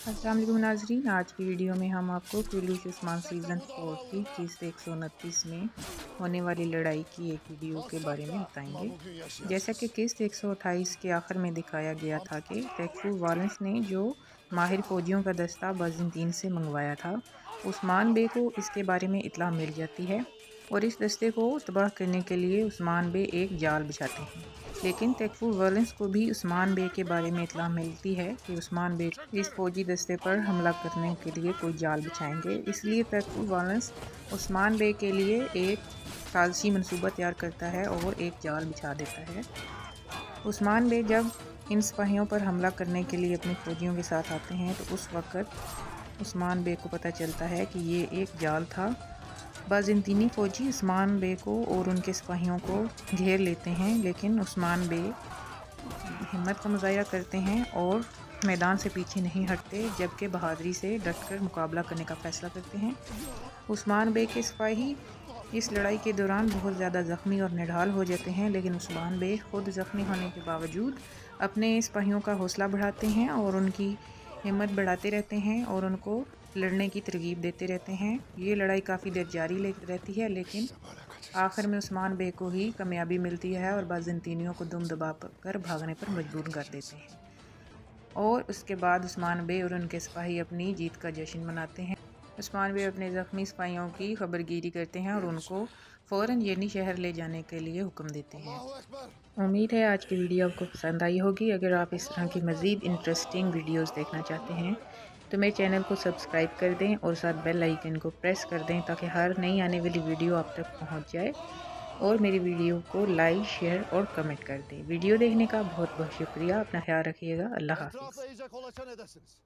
अस्सलाम वालेकुम नाज़रीन, आज की वीडियो में हम आपको क्यूलूश उस्मान सीज़न 4 की किस्त 129 में होने वाली लड़ाई की एक वीडियो के बारे में बताएंगे। जैसा कि किस्त 128 के आखिर में दिखाया गया था कि टेकफू वालेंस ने जो माहिर फ़ौजियों का दस्ता बाज़ंतीन से मंगवाया था, उस्मान बे को इसके बारे में इत्तला मिल जाती है और इस दस्ते को तबाह करने के लिए उस्मान बे एक जाल बिछाते हैं। लेकिन तेकफू वालेंस को भी उस्मान बे के बारे में इत्तला मिलती है कि उस्मान बे इस फौजी दस्ते पर हमला करने के लिए कोई जाल बिछाएंगे। इसलिए तेकफू वालेंस उस्मान बे के लिए एक साजिशी मनसूबा तैयार करता है और एक जाल बिछा देता है। उस्मान बे जब इन सिपाहियों पर हमला करने के लिए अपने फौजियों के साथ आते हैं तो उस वक़्त उस्मान बे को पता चलता है कि ये एक जाल था। बाज़ंतीनी फ़ौजी उस्मान बे को और उनके सिपाहियों को घेर लेते हैं, लेकिन उस्मान बे हिम्मत का मुज़ाहिरा करते हैं और मैदान से पीछे नहीं हटते, जबकि बहादुरी से डटकर मुकाबला करने का फ़ैसला करते हैं। उस्मान बे के सिपाही इस लड़ाई के दौरान बहुत ज़्यादा ज़ख्मी और निढाल हो जाते हैं, लेकिन उस्मान बे खुद ज़ख्मी होने के बावजूद अपने सिपाहियों का हौसला बढ़ाते हैं और उनकी हिम्मत बढ़ाते रहते हैं और उनको लड़ने की तरगीब देते रहते हैं। ये लड़ाई काफ़ी देर जारी रहती है, लेकिन आखिर में उस्मान बे को ही कामयाबी मिलती है और बाज़ंतीनियों को दुम दबा कर भागने पर मजबूर कर देते हैं। और उसके बाद उस्मान बे और उनके सिपाही अपनी जीत का जश्न मनाते हैं। उस्मान बे अपने ज़ख्मी सिपाहियों की खबरगिरी करते हैं और उनको फ़ौरन येनी शहर ले जाने के लिए हुक्म देते हैं। उम्मीद है आज की वीडियो आपको पसंद आई होगी। अगर आप इस तरह की मज़ीद इंटरेस्टिंग वीडियोस देखना चाहते हैं तो मेरे चैनल को सब्सक्राइब कर दें और साथ बेल आइकन को प्रेस कर दें ताकि हर नई आने वाली वीडियो आप तक पहुंच जाए। और मेरी वीडियो को लाइक, शेयर और कमेंट कर दें। वीडियो देखने का बहुत बहुत शुक्रिया। अपना ख्याल रखिएगा। अल्लाह हाफिज़। Etrafa iyice kolaçan edesiniz.